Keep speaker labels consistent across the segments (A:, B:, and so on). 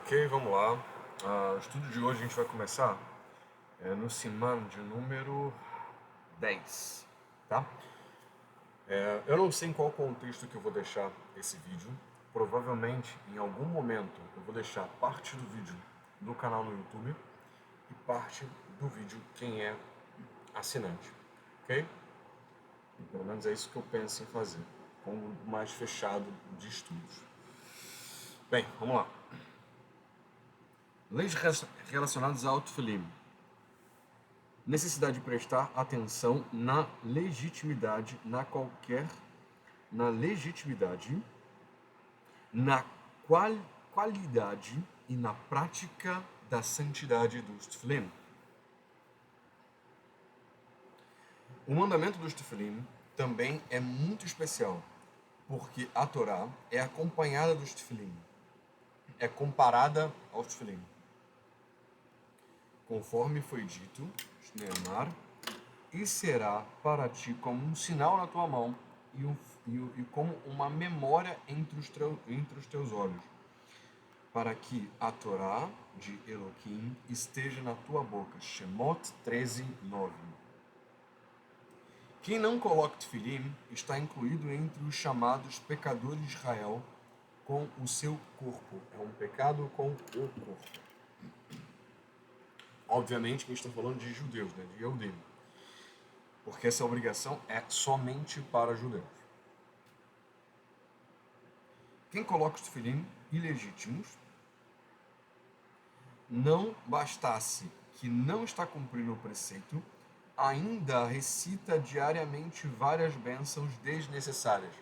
A: Ok, vamos lá. O estudo de hoje a gente vai começar no Siman de número 10, tá? Eu não sei em qual contexto que eu vou deixar esse vídeo. Provavelmente, em algum momento, eu vou deixar parte do vídeo no canal no YouTube e parte do vídeo quem é assinante, ok? E pelo menos é isso que eu penso em fazer, com um grupo mais fechado de estudos. Bem, vamos lá. Leis relacionadas ao Tefilim. Necessidade de prestar atenção na legitimidade, na legitimidade, na qualidade e na prática da santidade dos tefilim. O mandamento dos tefilim também é muito especial, porque a Torá é acompanhada dos tefilim, é comparada aos tefilim. Conforme foi dito, Shneemar, e será para ti como um sinal na tua mão e como uma memória entre os teus olhos, para que a Torá de Elohim esteja na tua boca. Shemot 13:9. Quem não coloca tefilim está incluído entre os chamados pecadores de Israel com o seu corpo. É um pecado com o corpo. Obviamente que a gente está falando de judeus, né? De Yehudim. Porque essa obrigação é somente para judeus. Quem coloca os tefilim ilegítimos, não bastasse que não está cumprindo o preceito, ainda recita diariamente várias bênçãos desnecessárias,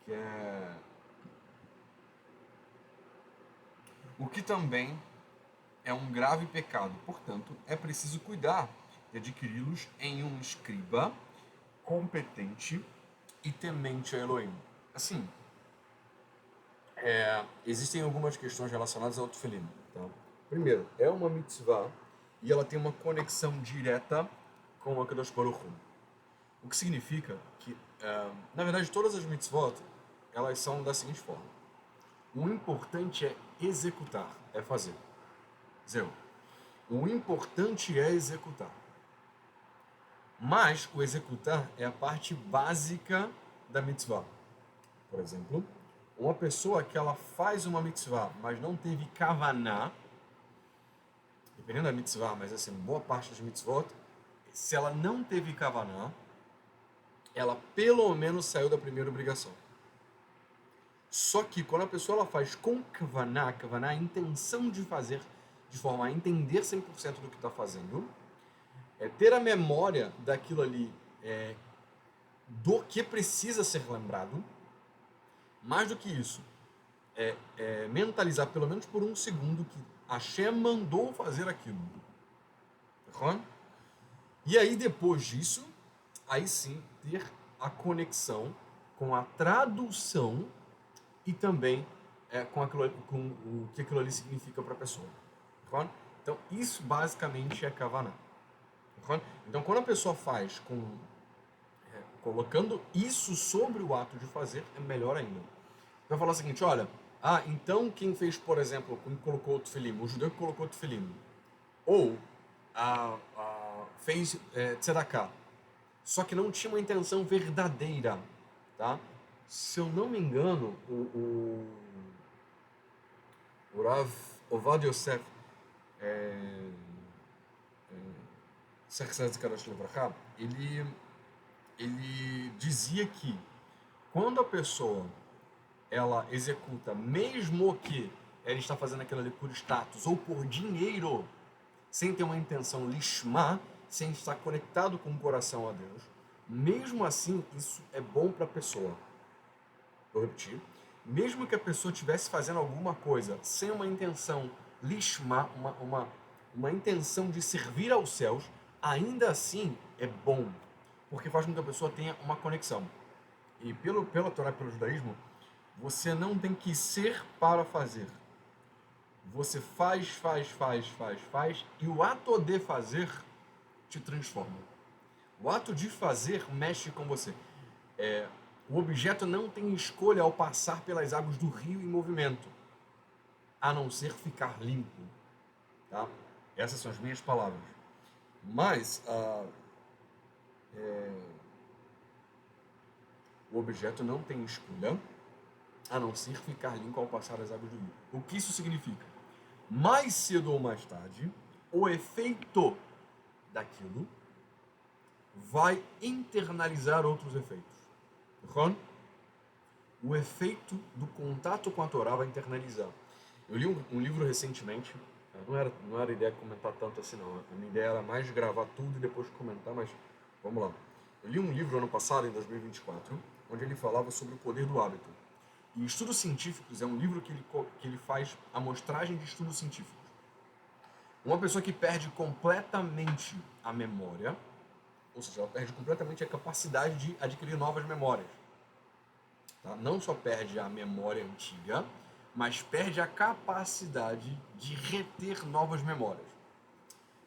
A: que é o que também é um grave pecado. Portanto, é preciso cuidar de adquiri-los em um escriba competente e temente a Elohim. Assim, existem algumas questões relacionadas ao tefilim. Tá? Primeiro, é uma mitzvah e ela tem uma conexão direta com a Kadosh Baruch Hu. O que significa que, na verdade, todas as mitzvot, elas são da seguinte forma. O importante é executar, é fazer. Zero. O importante é executar. Mas o executar é a parte básica da mitzvah. Por exemplo, uma pessoa que ela faz uma mitzvah, mas não teve kavaná, dependendo da mitzvah, mas assim, boa parte das mitzvot, se ela não teve kavaná, ela pelo menos saiu da primeira obrigação. Só que quando a pessoa ela faz com kavaná é a intenção de fazer, de forma a entender 100% do que está fazendo, é ter a memória daquilo ali, do que precisa ser lembrado. Mais do que isso, mentalizar pelo menos por um segundo que Hashem mandou fazer aquilo. E aí depois disso, aí sim ter a conexão com a tradução e também com o que aquilo ali significa para a pessoa. Então isso basicamente é Kavaná. Então quando a pessoa faz colocando isso sobre o ato de fazer, é melhor ainda. Vai falar o seguinte, olha, então quem fez, por exemplo, quem colocou o tefilim, o judeu que colocou o tefilim, ou fez tzedakah, só que não tinha uma intenção verdadeira, tá? Se eu não me engano, o Rav Ovad Yosef, ele dizia que quando a pessoa ela executa, mesmo que ela está fazendo aquilo ali por status ou por dinheiro, sem ter uma intenção lishma, sem estar conectado com o coração a Deus, mesmo assim, isso é bom para a pessoa. Vou repetir. Mesmo que a pessoa estivesse fazendo alguma coisa sem uma intenção lishma, uma intenção de servir aos céus, ainda assim é bom, porque faz com que a pessoa tenha uma conexão. E pela Torá, pelo judaísmo, você não tem que ser para fazer. Você faz, e o ato de fazer te transforma. O ato de fazer mexe com você. O objeto não tem escolha ao passar pelas águas do rio em movimento. a não ser ficar limpo. Tá? Essas são as minhas palavras. Mas o objeto não tem escolha, a não ser ficar limpo ao passar as águas do rio. O que isso significa? Mais cedo ou mais tarde, o efeito daquilo vai internalizar outros efeitos. O efeito do contato com a Torá vai internalizar. Eu li um livro recentemente, não era ideia de comentar tanto assim não, a minha ideia era mais gravar tudo e depois comentar, mas vamos lá. Eu li um livro ano passado, em 2024, onde ele falava sobre o poder do hábito. E Estudos Científicos é um livro que ele faz amostragem de estudos científicos. Uma pessoa que perde completamente a memória, ou seja, ela perde completamente a capacidade de adquirir novas memórias. Tá? Não só perde a memória antiga, mas perde a capacidade de reter novas memórias.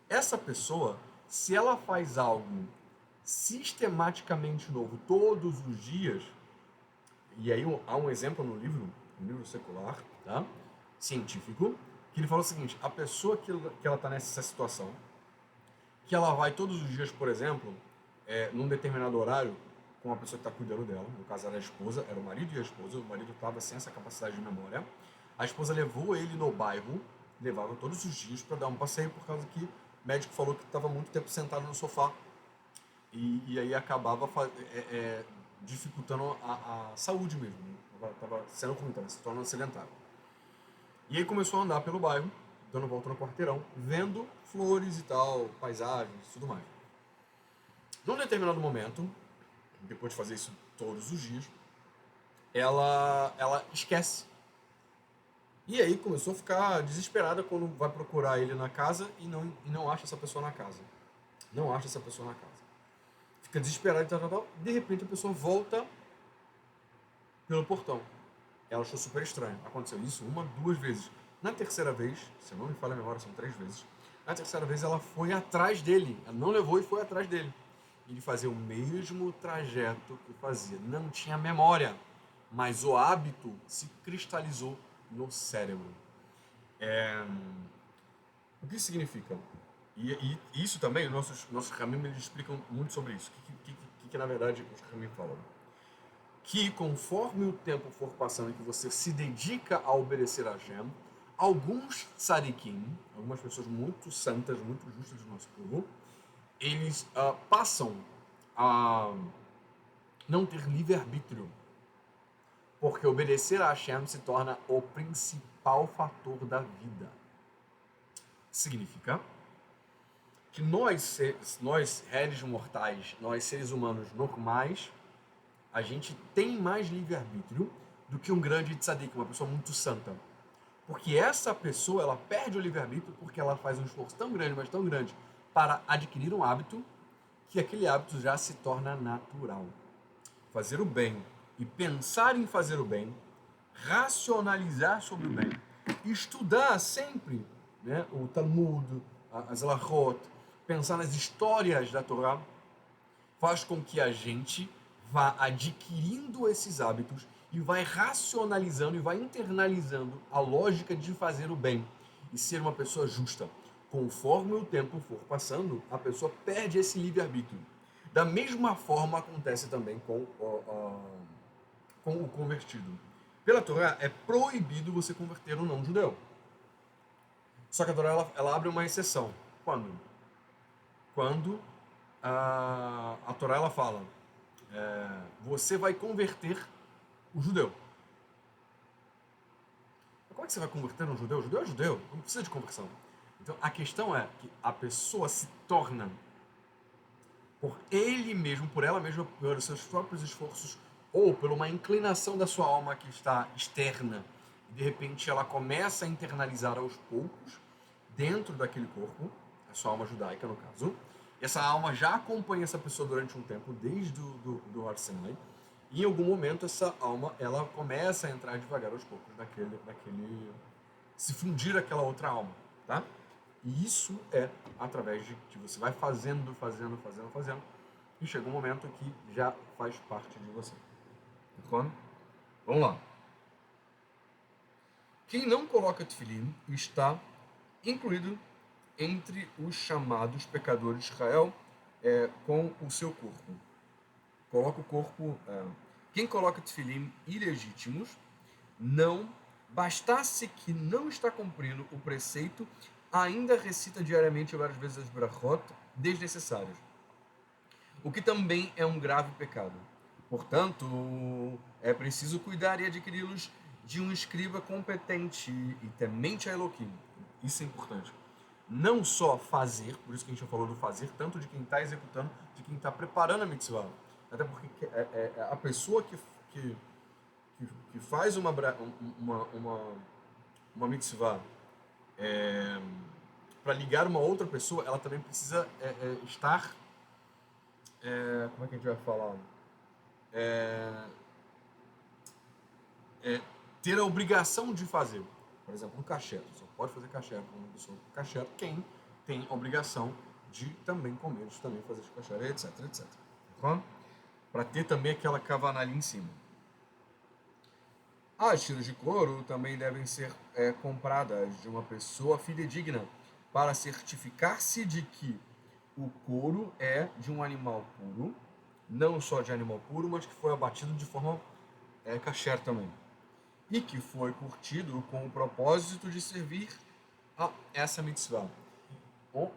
A: Essa pessoa, se ela faz algo sistematicamente novo todos os dias, e aí há um exemplo no livro, um livro secular, tá? Científico, que ele fala o seguinte: a pessoa que ela está nessa situação, que ela vai todos os dias, por exemplo, num determinado horário, com a pessoa que está cuidando dela, no caso era a esposa, era o marido e a esposa, o marido estava sem essa capacidade de memória, a esposa levou ele no bairro, levava todos os dias para dar um passeio, por causa que o médico falou que estava muito tempo sentado no sofá, e aí acabava dificultando a saúde mesmo, estava sendo ruim, estava se tornando sedentário. E aí começou a andar pelo bairro, dando volta no quarteirão, vendo flores e tal, paisagens e tudo mais. Num determinado momento, depois de fazer isso todos os dias, ela esquece. E aí começou a ficar desesperada quando vai procurar ele na casa e não acha essa pessoa na casa. Não acha essa pessoa na casa. Fica desesperada e tal. De repente a pessoa volta pelo portão. Ela achou super estranho. Aconteceu isso uma, duas vezes. Na terceira vez, se eu não me falha a memória, são 3 vezes. Na terceira vez ela foi atrás dele. Ela não levou e foi atrás dele. Ele fazia o mesmo trajeto que fazia. Não tinha memória, mas o hábito se cristalizou no cérebro. O que isso significa? E isso também, nossos caminhos eles explicam muito sobre isso. O que na verdade os caminhos falam? Que conforme o tempo for passando e que você se dedica a obedecer a Hashem, alguns tzadikim, algumas pessoas muito santas, muito justas do nosso povo, eles passam a não ter livre-arbítrio, porque obedecer a Hashem se torna o principal fator da vida. Significa que nós réis mortais, nós seres humanos normais, a gente tem mais livre-arbítrio do que um grande tzadik, uma pessoa muito santa. Porque essa pessoa, ela perde o livre-arbítrio porque ela faz um esforço tão grande, mas tão grande, para adquirir um hábito, que aquele hábito já se torna natural. Fazer o bem e pensar em fazer o bem, racionalizar sobre o bem, estudar sempre, né, o Talmud, as Halachot, pensar nas histórias da Torá, faz com que a gente vá adquirindo esses hábitos e vai racionalizando e vai internalizando a lógica de fazer o bem e ser uma pessoa justa. Conforme o tempo for passando, a pessoa perde esse livre-arbítrio. Da mesma forma acontece também com o convertido. Pela Torá, é proibido você converter um não-judeu. Só que a Torá ela abre uma exceção. Quando? Quando a Torá ela fala: você vai converter o judeu. Mas como é que você vai converter um judeu? O judeu é judeu, não precisa de conversão. Então a questão é que a pessoa se torna, por ele mesmo, por ela mesma, pelos seus próprios esforços, ou por uma inclinação da sua alma que está externa, e de repente ela começa a internalizar aos poucos, dentro daquele corpo, a sua alma judaica no caso, essa alma já acompanha essa pessoa durante um tempo, desde do Har Sinai, e em algum momento essa alma ela começa a entrar devagar aos poucos naquele se fundir aquela outra alma, tá? E isso é através de que você vai fazendo, e chega um momento que já faz parte de você. Entende? Vamos lá. Quem não coloca tefilim está incluído entre os chamados pecadores de Israel com o seu corpo. Coloca o corpo... quem coloca tefilim ilegítimos, não bastasse que não está cumprindo o preceito, ainda recita diariamente várias vezes as brachot desnecessárias, o que também é um grave pecado. Portanto, é preciso cuidar e adquiri-los de um escriba competente e temente a Elohim. Isso é importante. Não só fazer, por isso que a gente já falou do fazer, tanto de quem está executando, de quem está preparando a mitzvah. Até porque a pessoa que faz uma mitzvah para ligar uma outra pessoa, ela também precisa estar... como é que a gente vai falar? Ter a obrigação de fazer. Por exemplo, no kasher, só pode fazer kasher com uma pessoa kasher quem tem a obrigação de também comer, de também fazer kasher, etc, etc. Para ter também aquela kavaná ali em cima. As tiras de couro também devem ser compradas de uma pessoa fidedigna para certificar-se de que o couro é de um animal puro, não só de animal puro, mas que foi abatido de forma kasher também, e que foi curtido com o propósito de servir a essa mitzvah.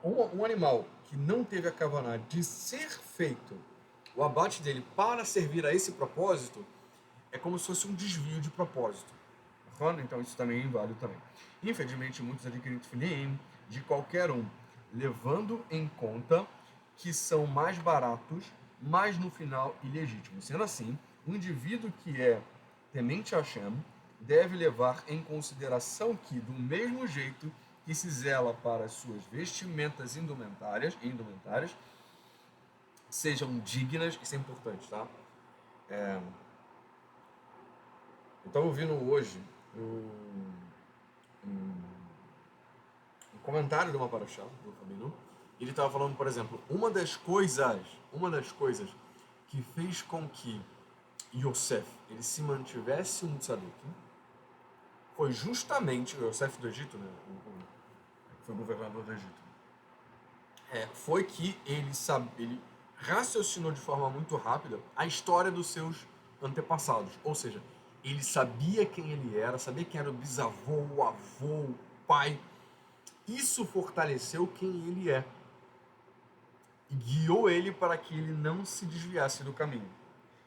A: Um animal que não teve a kavaná de ser feito, o abate dele para servir a esse propósito, é como se fosse um desvio de propósito. Então isso também é inválido também. Infelizmente, muitos adquirem tefilim de qualquer um, levando em conta que são mais baratos, mas no final ilegítimos. Sendo assim, o indivíduo que é temente a Hashem deve levar em consideração que, do mesmo jeito que se zela para as suas vestimentas indumentárias sejam dignas, isso é importante, tá? Eu estava ouvindo hoje um comentário de uma paraxá, do Rabino. Ele estava falando, por exemplo, uma das coisas que fez com que Yosef ele se mantivesse um tzadik foi justamente o Yosef do Egito, né? Que foi governador do Egito. Foi que ele raciocinou de forma muito rápida a história dos seus antepassados. Ou seja, ele sabia quem ele era, sabia quem era o bisavô, o avô, o pai. Isso fortaleceu quem ele é e guiou ele para que ele não se desviasse do caminho.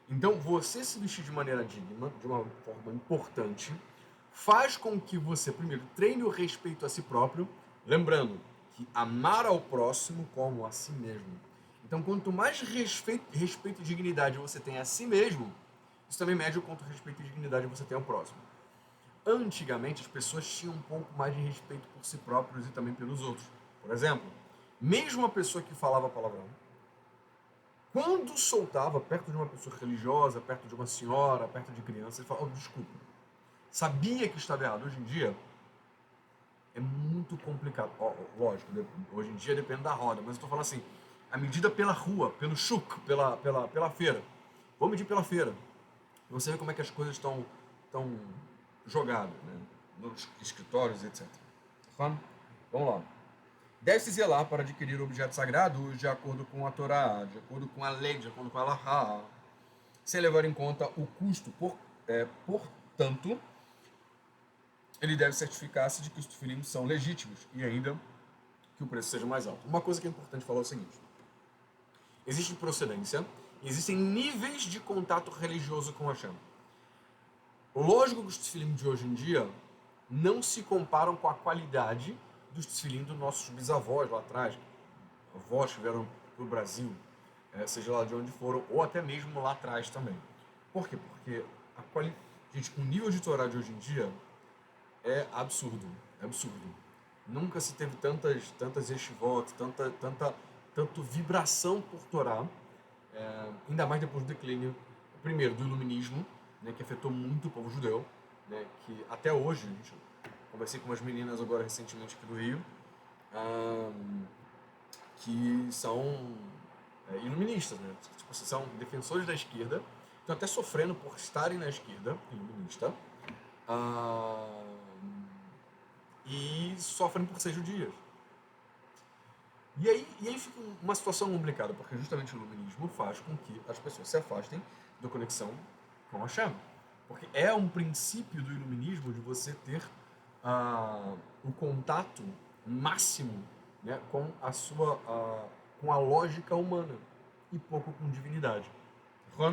A: Então, você se vestir de maneira digna, de uma forma importante, faz com que você, primeiro, treine o respeito a si próprio, lembrando que amar ao próximo como a si mesmo. Então, quanto mais respeito e dignidade você tem a si mesmo, isso também mede o quanto respeito e dignidade você tem ao próximo. Antigamente, as pessoas tinham um pouco mais de respeito por si próprios e também pelos outros. Por exemplo, mesmo uma pessoa que falava palavrão, quando soltava perto de uma pessoa religiosa, perto de uma senhora, perto de criança, ele falava, desculpa. Sabia que estava errado. Hoje em dia, é muito complicado. Lógico, hoje em dia depende da roda, mas eu estou falando assim, a medida pela rua, pelo shuk, pela feira. Vou medir pela feira. Você vê como é que as coisas estão jogadas, né? Nos escritórios, etc. Vamos lá. Deve-se zelar para adquirir objetos sagrados de acordo com a Torá, de acordo com a lei, de acordo com a Alahá, sem levar em conta o custo. Portanto, ele deve certificar-se de que os tefilim são legítimos e ainda que o preço seja mais alto. Uma coisa que é importante falar é o seguinte: existe procedência, existem níveis de contato religioso com Hashem. Lógico que os tefilim de hoje em dia não se comparam com a qualidade dos tefilim dos nossos bisavós lá atrás, avós que vieram para o Brasil, seja lá de onde foram, ou até mesmo lá atrás também. Por quê? Porque gente, o nível de Torá de hoje em dia é absurdo, Nunca se teve tantas yeshivot, tanto vibração por Torá, ainda mais depois do declínio, primeiro, do iluminismo, né, que afetou muito o povo judeu, né, que até hoje, gente, conversei com umas meninas agora recentemente aqui do Rio, que são iluministas, né, tipo, são defensores da esquerda, estão até sofrendo por estarem na esquerda, iluminista, e sofrem por 6 dias. E aí fica uma situação complicada, porque justamente o iluminismo faz com que as pessoas se afastem da conexão com Hashem. Porque é um princípio do iluminismo de você ter o contato máximo, né, com com a lógica humana e pouco com divindade. Tá?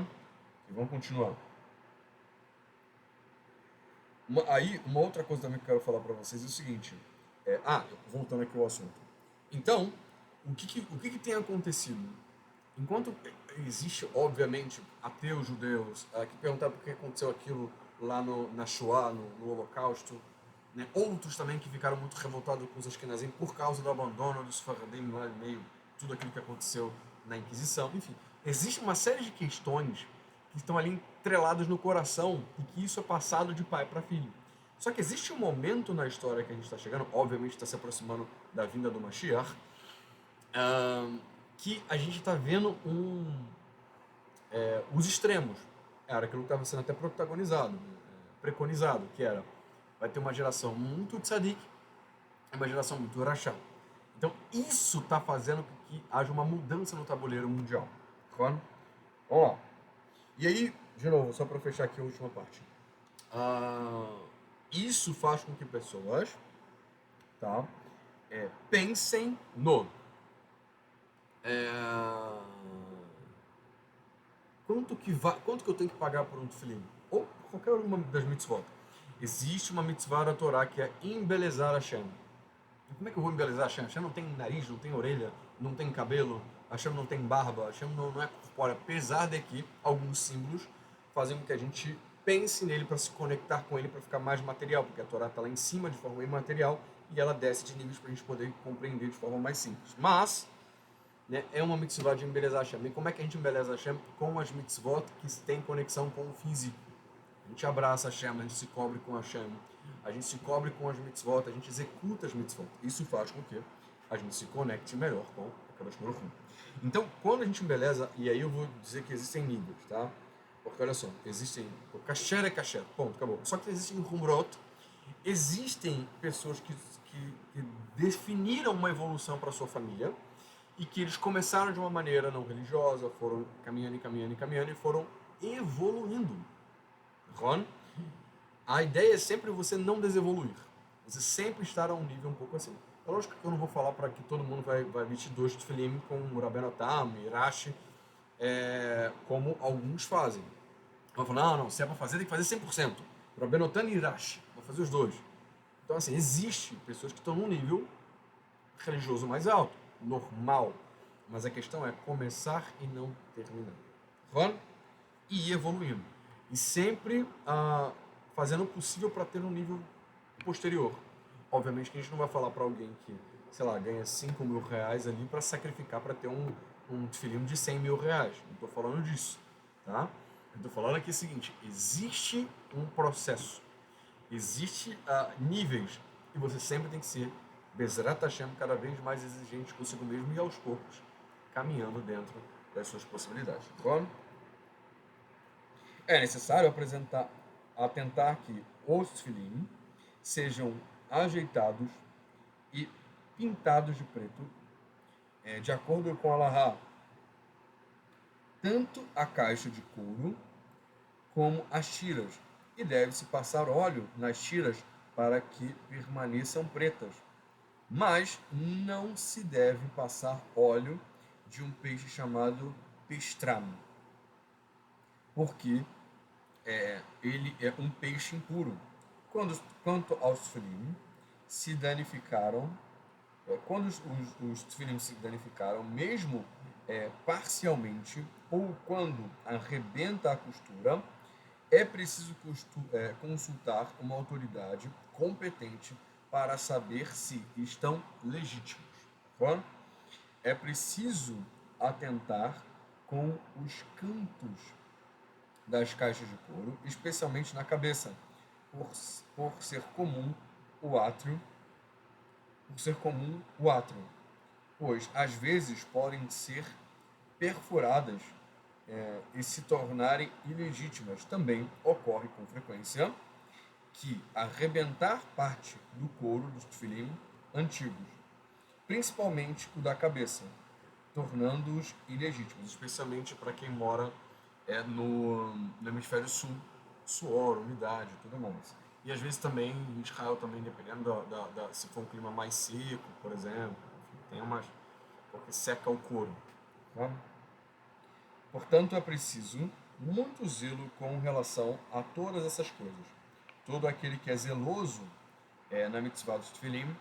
A: E vamos continuar. Uma outra coisa também que eu quero falar para vocês é o seguinte. Voltando aqui ao assunto. Então, o que tem acontecido? Enquanto existe, obviamente, ateus judeus que perguntaram por que aconteceu aquilo lá na Shoah, no Holocausto, né? Outros também que ficaram muito revoltados com os Ashkenazim por causa do abandono dos Faradim lá no meio, tudo aquilo que aconteceu na Inquisição. Enfim, existe uma série de questões que estão ali entreladas no coração e que isso é passado de pai para filho. Só que existe um momento na história que a gente está chegando, obviamente está se aproximando da vinda do Mashiach, que a gente está vendo os extremos. Era aquilo que estava sendo até preconizado, que era, vai ter uma geração muito tzadik e uma geração muito rachá. Então isso está fazendo com que haja uma mudança no tabuleiro mundial. Claro? Vamos lá. E aí, de novo, só para fechar aqui a última parte. Isso faz com que pessoas pensem no quanto que eu tenho que pagar por um tefilim? Ou qualquer uma das mitzvot. Existe uma mitzvah da Torá que é embelezar Hashem. E como é que eu vou embelezar Hashem? Hashem não tem nariz, não tem orelha, não tem cabelo, Hashem não tem barba, Hashem não é corpóreo. Apesar de que alguns símbolos fazem com que a gente pense nele para se conectar com ele, para ficar mais material, porque a Torá está lá em cima de forma imaterial e ela desce de níveis para a gente poder compreender de forma mais simples. Mas, né, é uma mitzvah de embelezar Hashem. E como é que a gente embeleza Hashem? Com as mitzvot que têm conexão com o físico. A gente abraça Hashem, a gente se cobre com Hashem, a gente se cobre com as mitzvot, a gente executa as mitzvot. Isso faz com que a gente se conecte melhor com a Kadosh Baruch Hu. Então, quando a gente embeleza, e aí eu vou dizer que existem níveis, tá? Porque olha só, existem... O kasher é kasher, ponto, acabou. Só que existem humrot, existem pessoas que definiram uma evolução para a sua família e que eles começaram de uma maneira não religiosa, foram caminhando e foram evoluindo. Ron, a ideia é sempre você não desevoluir. Você sempre estar a um nível um pouco assim. É lógico que eu não vou falar para que todo mundo vai vestir 2 tefilim com o Rabbeinu Tam, Irashi, como alguns fazem. Vão falar, não, se é para fazer, tem que fazer 100%. Rabbeinu Tam e Irashi, vou fazer os 2. Então, assim, existe pessoas que estão num nível religioso mais alto, normal. Mas a questão é começar e não terminar. Ron? E ir evoluindo. E sempre fazendo o possível para ter um nível posterior. Obviamente que a gente não vai falar para alguém que, sei lá, ganha 5 mil reais ali para sacrificar para ter um tefilim de 100 mil reais. Não estou falando disso, tá? Eu estou falando aqui o seguinte, existe um processo, existe níveis e você sempre tem que ser Bezrat Hashem, cada vez mais exigente consigo mesmo e aos poucos caminhando dentro das suas possibilidades. Tá? É necessário atentar que os tefilim sejam ajeitados e pintados de preto, de acordo com a Allahá, tanto a caixa de couro como as tiras, e deve-se passar óleo nas tiras para que permaneçam pretas. Mas não se deve passar óleo de um peixe chamado pestram, porque ele é um peixe impuro. Quanto aos tefilim, se danificaram, quando os tefilim se danificaram, mesmo parcialmente, ou quando arrebenta a costura, é preciso consultar uma autoridade competente para saber se estão legítimos. É preciso atentar com os cantos das caixas de couro, especialmente na cabeça, por ser comum o átrio, pois às vezes podem ser perfuradas e se tornarem ilegítimas. Também ocorre com frequência que arrebentar parte do couro dos tefilim antigos, principalmente o da cabeça, tornando-os ilegítimos, especialmente para quem mora no hemisfério sul, suor, umidade e tudo mais. E às vezes também, em Israel também, dependendo se for um clima mais seco, por exemplo, enfim, tem umas, porque seca o couro. Tá? Portanto, é preciso muito zelo com relação a todas essas coisas. Todo aquele que é zeloso na mitzvah dos tefilim,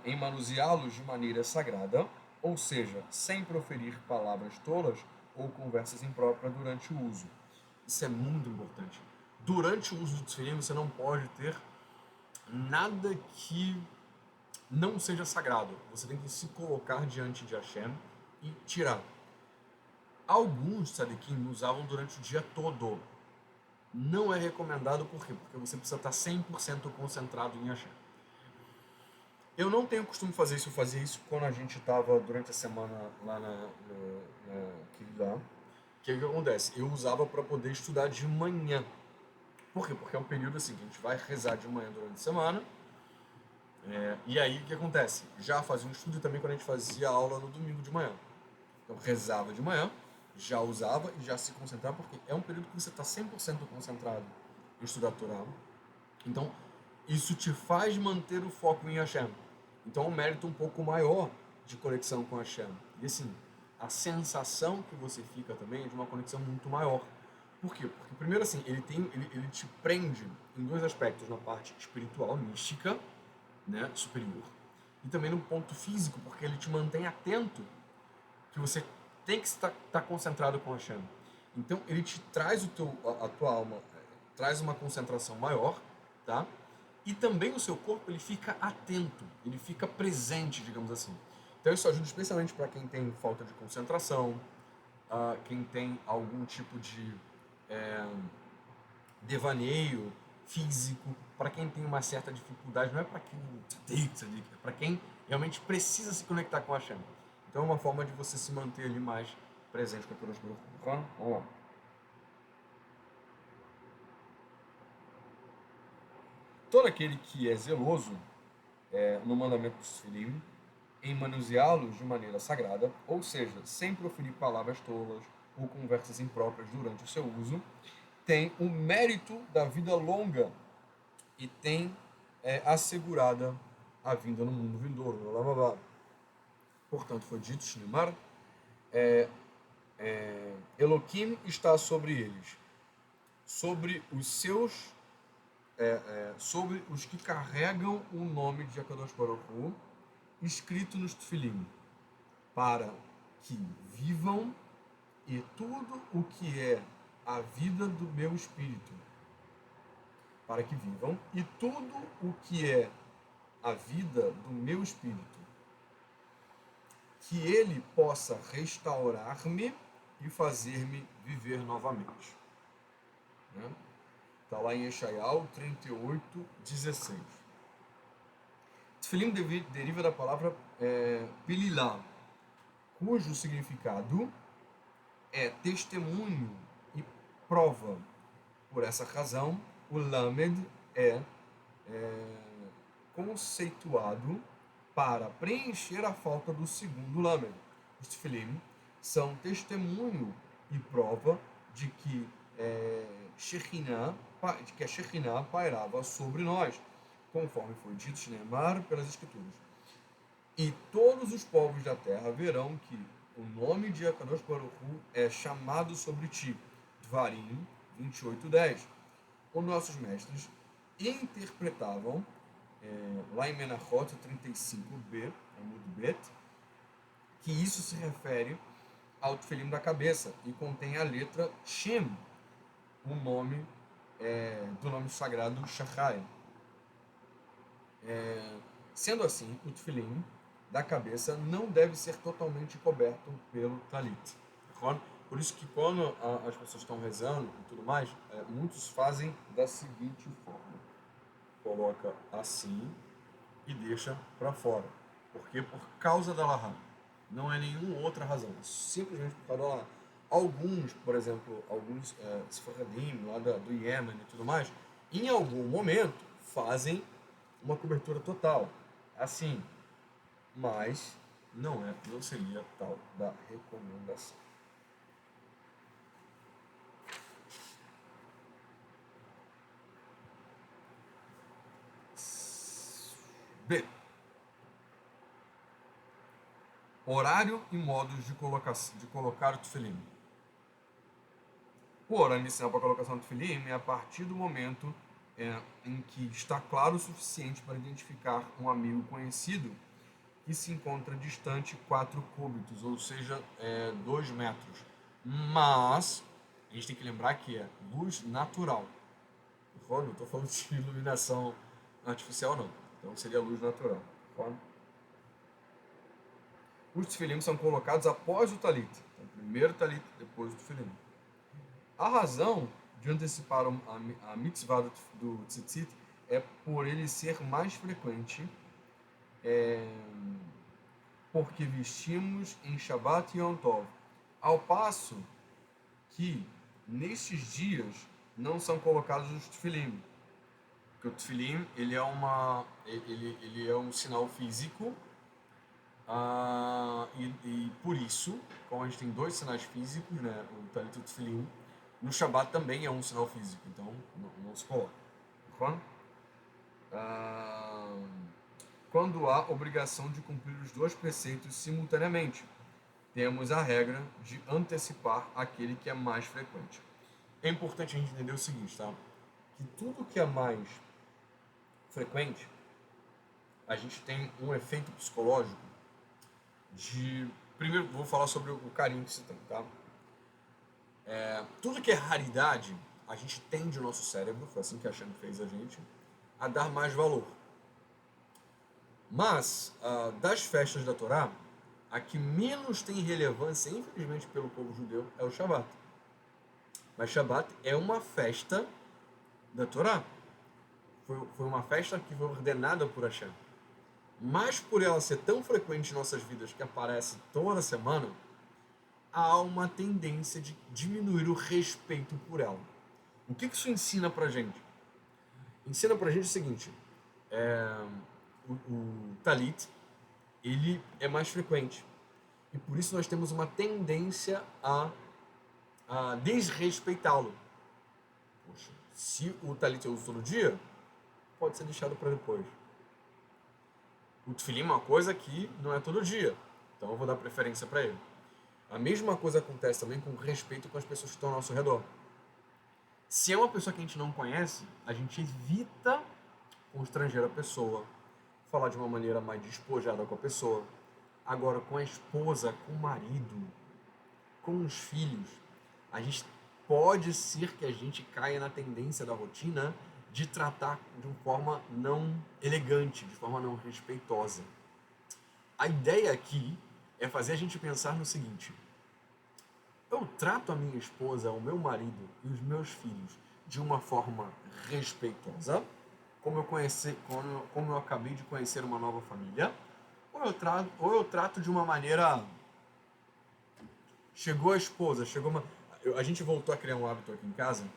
A: em manuseá-los de maneira sagrada, ou seja, sem proferir palavras tolas ou conversas impróprias durante o uso. Isso é muito importante. Durante o uso do tefilim, você não pode ter nada que não seja sagrado. Você tem que se colocar diante de Hashem e tirar. Alguns tzadikim usavam durante o dia todo. Não é recomendado, por quê? Porque você precisa estar 100% concentrado em Hashem. Eu não tenho costume de fazer isso, eu fazia isso quando a gente estava durante a semana lá na Kivá. O que acontece? Eu usava para poder estudar de manhã. Por quê? Porque é um período assim que a gente vai rezar de manhã durante a semana. E aí o que acontece? Já fazia um estudo também quando a gente fazia aula no domingo de manhã. Então rezava de manhã, já usava e já se concentrava, porque é um período que você está 100% concentrado em estudar a Torá. Então, isso te faz manter o foco em Hashem. Então, é um mérito um pouco maior de conexão com Hashem. E assim, a sensação que você fica também é de uma conexão muito maior. Por quê? Porque, primeiro assim, ele te prende em dois aspectos, na parte espiritual, mística, né, superior, e também no ponto físico, porque ele te mantém atento que você tem que estar concentrado com Hashem. Então, ele te traz a tua alma, traz uma concentração maior, tá? E também o seu corpo, ele fica atento, ele fica presente, digamos assim. Então, isso ajuda especialmente para quem tem falta de concentração, quem tem algum tipo de devaneio físico, para quem tem uma certa dificuldade, não é para quem é para quem realmente precisa se conectar com a Hashem. Então é uma forma de você se manter ali mais presente com a Kadosh Baruch Hu. Vamos lá. Todo aquele que é zeloso no mandamento dos tefilim, em manuseá-los de maneira sagrada, ou seja, sem proferir palavras tolas ou conversas impróprias durante o seu uso, tem o mérito da vida longa e tem assegurada a vinda no mundo vindouro. Portanto, foi dito, Shneimar, Elohim está sobre eles, sobre os seus, sobre os que carregam o nome de Akadosh Baruch Hu, escrito nos tefilim, para que vivam e tudo o que é a vida do meu espírito, para que vivam e tudo o que é a vida do meu espírito, que ele possa restaurar-me e fazer-me viver novamente. Está lá em Yeshayahu 38:16. Tefilim deriva da palavra pililá, cujo significado é testemunho e prova. Por essa razão, o lamed é conceituado para preencher a falta do segundo lamed. Os tefilim são testemunho e prova de que a Shekhinah pairava sobre nós, conforme foi dito Shneimar pelas Escrituras. E todos os povos da terra verão que o nome de Akadosh Baruch Hu é chamado sobre ti. Dvarim 28:10. Os nossos mestres interpretavam lá em Menachot 35b, Amud Bet, que isso se refere ao tefilim da cabeça e contém a letra Shem, o nome do nome sagrado Shachai. Sendo assim, o tefilim da cabeça não deve ser totalmente coberto pelo talit. Por isso que quando as pessoas estão rezando e tudo mais, muitos fazem da seguinte forma: coloca assim e deixa para fora. Por quê? Por causa da lahá. Não é nenhuma outra razão. Simplesmente por causa da lahá. Alguns, por exemplo, alguns Sfaradim lá do Iêmen e tudo mais, em algum momento, fazem uma cobertura total, assim, mas não seria tal da recomendação. B. Horário e modos de colocar o tefilim. O horário inicial para a colocação do tefilim é a partir do momento em que está claro o suficiente para identificar um amigo conhecido que se encontra distante 4 cúbitos, ou seja, 2 metros. Mas a gente tem que lembrar que é luz natural. Não estou falando de iluminação artificial, não. Então seria luz natural. Os tefilim são colocados após o talit. Então, primeiro o talit, depois o tefilim. A razão de antecipar a mitzvah do tzitzit é por ele ser mais frequente, porque vestimos em Shabbat e Yom Tov, ao passo que nestes dias não são colocados os tefilim. Porque o tefilim ele é um sinal físico, e por isso, como a gente tem 2 sinais físicos, né, o talit e o tefilim, no Shabbat também é um sinal físico, então não se coloca. Quando há obrigação de cumprir os 2 preceitos simultaneamente, temos a regra de antecipar aquele que é mais frequente. É importante a gente entender o seguinte, tá? Que tudo que é mais frequente, a gente tem um efeito psicológico de... Primeiro, vou falar sobre o carinho que se tem, tá? Tudo que é raridade, a gente tende o nosso cérebro, foi assim que a Hashem fez a gente, a dar mais valor. Mas, das festas da Torá, a que menos tem relevância, infelizmente, pelo povo judeu, é o Shabat. Mas Shabat é uma festa da Torá. Foi uma festa que foi ordenada por Hashem. Mas por ela ser tão frequente em nossas vidas, que aparece toda semana, há uma tendência de diminuir o respeito por ela. O que isso ensina pra gente? Ensina pra gente o seguinte, o talit, ele é mais frequente. E por isso nós temos uma tendência a desrespeitá-lo. Poxa, se o talit eu uso todo dia, pode ser deixado para depois. O tefilim é uma coisa que não é todo dia, então eu vou dar preferência para ele. A mesma coisa acontece também com respeito com as pessoas que estão ao nosso redor. Se é uma pessoa que a gente não conhece, a gente evita constranger a pessoa, falar de uma maneira mais despojada com a pessoa. Agora, com a esposa, com o marido, com os filhos, a gente pode ser que a gente caia na tendência da rotina de tratar de uma forma não elegante, de forma não respeitosa. A ideia aqui é fazer a gente pensar no seguinte: eu trato a minha esposa, o meu marido e os meus filhos de uma forma respeitosa, como eu acabei de conhecer uma nova família, ou eu trato de uma maneira... Chegou a esposa, a gente voltou a criar um hábito aqui em casa,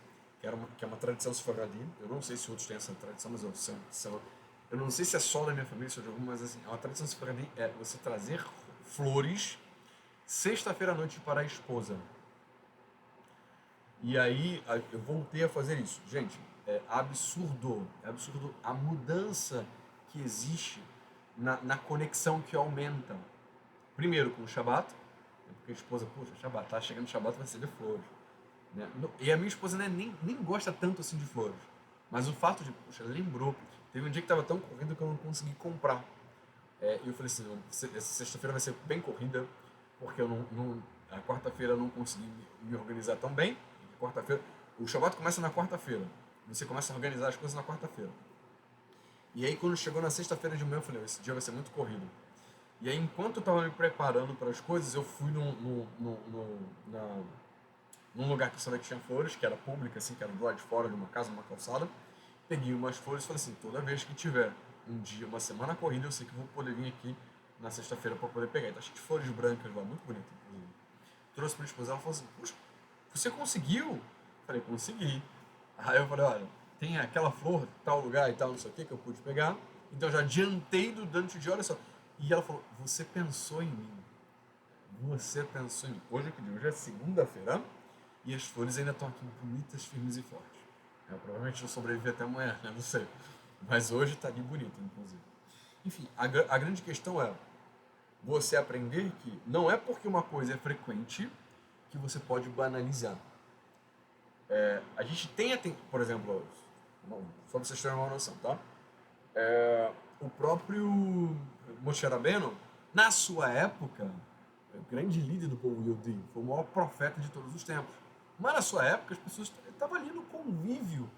A: que é uma tradição sefardí. Eu não sei se outros têm essa tradição, mas eu não sei se é só da minha família, se é de alguma, mas assim, uma tradição sefardí é você trazer flores sexta-feira à noite para a esposa. E aí eu voltei a fazer isso. Gente, é absurdo a mudança que existe na conexão que aumenta. Primeiro com o Shabat, porque a esposa, poxa, Shabat, tá chegando o Shabat, vai ser de flores. Né? E a minha esposa, né, nem gosta tanto assim de flores. Mas o fato de, poxa, ela lembrou. Teve um dia que estava tão corrido que eu não consegui comprar. E eu falei assim, essa sexta-feira vai ser bem corrida, porque a quarta-feira eu não consegui me organizar tão bem. Quarta-feira, o Shabbat começa na quarta-feira. Você começa a organizar as coisas na quarta-feira. E aí quando chegou na sexta-feira de manhã, eu falei, esse dia vai ser muito corrido. E aí enquanto eu estava me preparando para as coisas, eu fui num lugar que eu sabia que tinha flores, que era pública, assim, que era do lado de fora de uma casa, uma calçada. Peguei umas flores e falei assim, toda vez que tiver um dia, uma semana corrida, eu sei que vou poder vir aqui na sexta-feira para poder pegar. Então, achei de flores brancas lá, muito bonito, inclusive. Trouxe para a esposa, ela falou assim, puxa, você conseguiu? Eu falei, consegui. Aí eu falei, olha, tem aquela flor, tal lugar e tal, não sei o que eu pude pegar. Então já adiantei durante o dia, olha só. E ela falou, você pensou em mim. Você pensou em mim. Hoje é que dia? Hoje é segunda-feira e as flores ainda estão aqui bonitas, firmes e fortes. Provavelmente eu sobrevivi até amanhã, né? Não sei. Mas hoje está ali bonito, inclusive. Enfim, a grande questão é você aprender que não é porque uma coisa é frequente que você pode banalizar. A gente tem, por exemplo, só para vocês terem uma noção, tá? O próprio Moshe Rabbeinu, na sua época, o grande líder do povo Yehudi, foi o maior profeta de todos os tempos. Mas na sua época, as pessoas estavam ali no convívio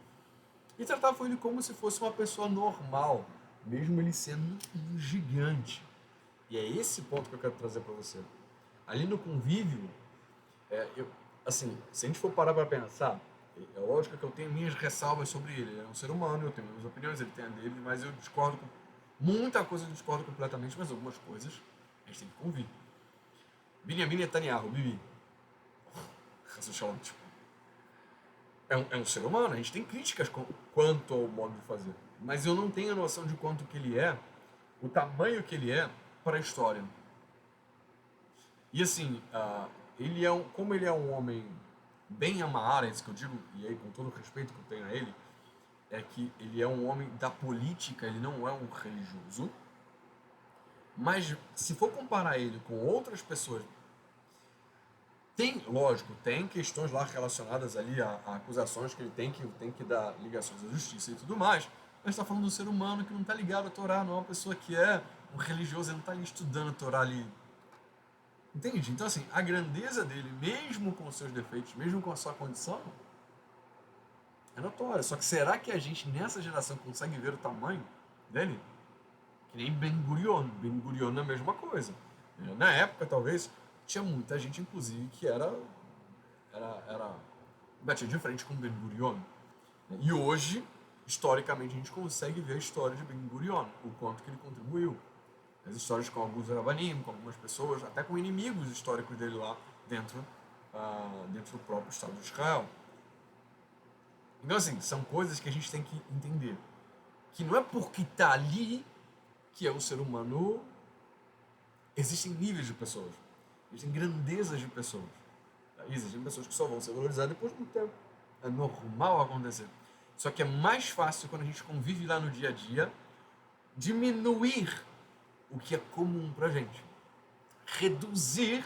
A: e tratavam ele como se fosse uma pessoa normal, mesmo ele sendo um gigante. E é esse ponto que eu quero trazer para você. Ali no convívio, assim, se a gente for parar para pensar, é lógico que eu tenho minhas ressalvas sobre ele. Ele é um ser humano, eu tenho minhas opiniões, ele tem a dele, mas eu discordo com muita coisa, eu discordo completamente, mas algumas coisas a gente tem que convir. Benjamin Netanyahu, Bibi, tipo, é um ser humano, a gente tem críticas quanto ao modo de fazer, mas eu não tenho a noção de quanto que ele é, o tamanho que ele é para a história. E assim, como ele é um homem bem amares, que eu digo, e aí com todo o respeito que eu tenho a ele, é que ele é um homem da política, ele não é um religioso. Mas se for comparar ele com outras pessoas, lógico, tem questões lá relacionadas ali a acusações que ele tem que dar ligações à justiça e tudo mais. Mas está falando de um ser humano que não está ligado à Torá, não é uma pessoa que é um religioso, ele não está ali estudando a Torá ali. Entende? Então, assim, a grandeza dele, mesmo com os seus defeitos, mesmo com a sua condição, é notória. Só que será que a gente, nessa geração, consegue ver o tamanho dele? Que nem Ben Gurion. Ben Gurion é a mesma coisa. Na época, talvez, tinha muita gente, inclusive, que batia de frente com Ben Gurion. E hoje, historicamente, a gente consegue ver a história de Ben Gurion, o quanto que ele contribuiu. As histórias com alguns rabanim, com algumas pessoas, até com inimigos históricos dele lá dentro do próprio Estado de Israel. Então, assim, são coisas que a gente tem que entender. Que não é porque está ali que é um ser humano. Existem níveis de pessoas. Existem grandezas de pessoas. Existem pessoas que só vão ser valorizadas depois do tempo. É normal acontecer. Só que é mais fácil quando a gente convive lá no dia a dia diminuir o que é comum pra gente. Reduzir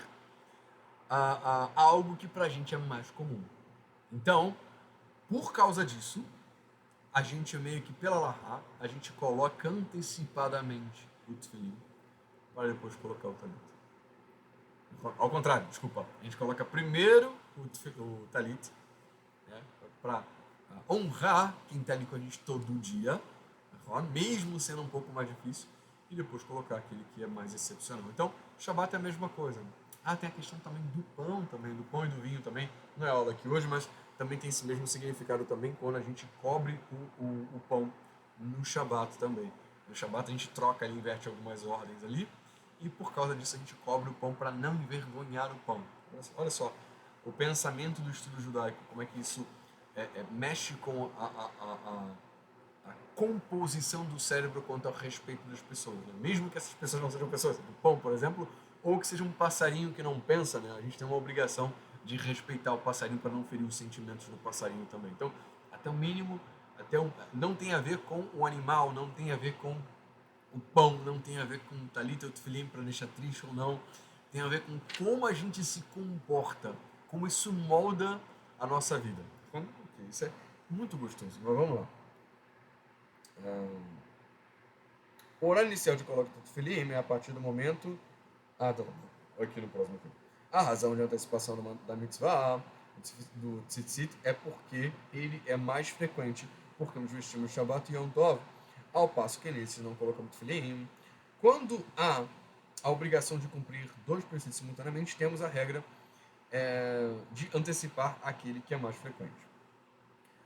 A: a algo que pra gente é mais comum. Então, por causa disso, a gente meio que pela lahá, a gente coloca antecipadamente o tefilim para depois colocar o talit. Ao contrário, desculpa. A gente coloca primeiro o talit, né, para honrar quem está ali com a gente todo dia, mesmo sendo um pouco mais difícil, e depois colocar aquele que é mais excepcional. Então, Shabbat é a mesma coisa. Tem a questão também do pão e do vinho também. Não é aula aqui hoje, mas também tem esse mesmo significado também quando a gente cobre o pão no Shabbat também. No Shabbat a gente troca ali, inverte algumas ordens ali, e por causa disso a gente cobre o pão para não envergonhar o pão. Olha só, o pensamento do estudo judaico, como é que isso mexe com a composição do cérebro quanto ao respeito das pessoas. Né? Mesmo que essas pessoas não sejam pessoas, o pão, por exemplo, ou que seja um passarinho que não pensa, né? A gente tem uma obrigação de respeitar o passarinho para não ferir os sentimentos do passarinho também. Então, até o mínimo, não tem a ver com o animal, não tem a ver com o pão, não tem a ver com o talit ou tefilim para deixar triste ou não, tem a ver com como a gente se comporta, como isso molda a nossa vida. Isso é muito gostoso, mas vamos lá. O horário inicial de coloque do tefilim é a partir do momento... tá bom. Aqui no próximo aqui. A razão de antecipação da mitzvah, do tzitzit, é porque ele é mais frequente, porque nos vestimos Shabbat e Yom Tov, ao passo que nesses não colocamos tefilim. Quando há a obrigação de cumprir dois preceitos simultaneamente, temos a regra de antecipar aquele que é mais frequente.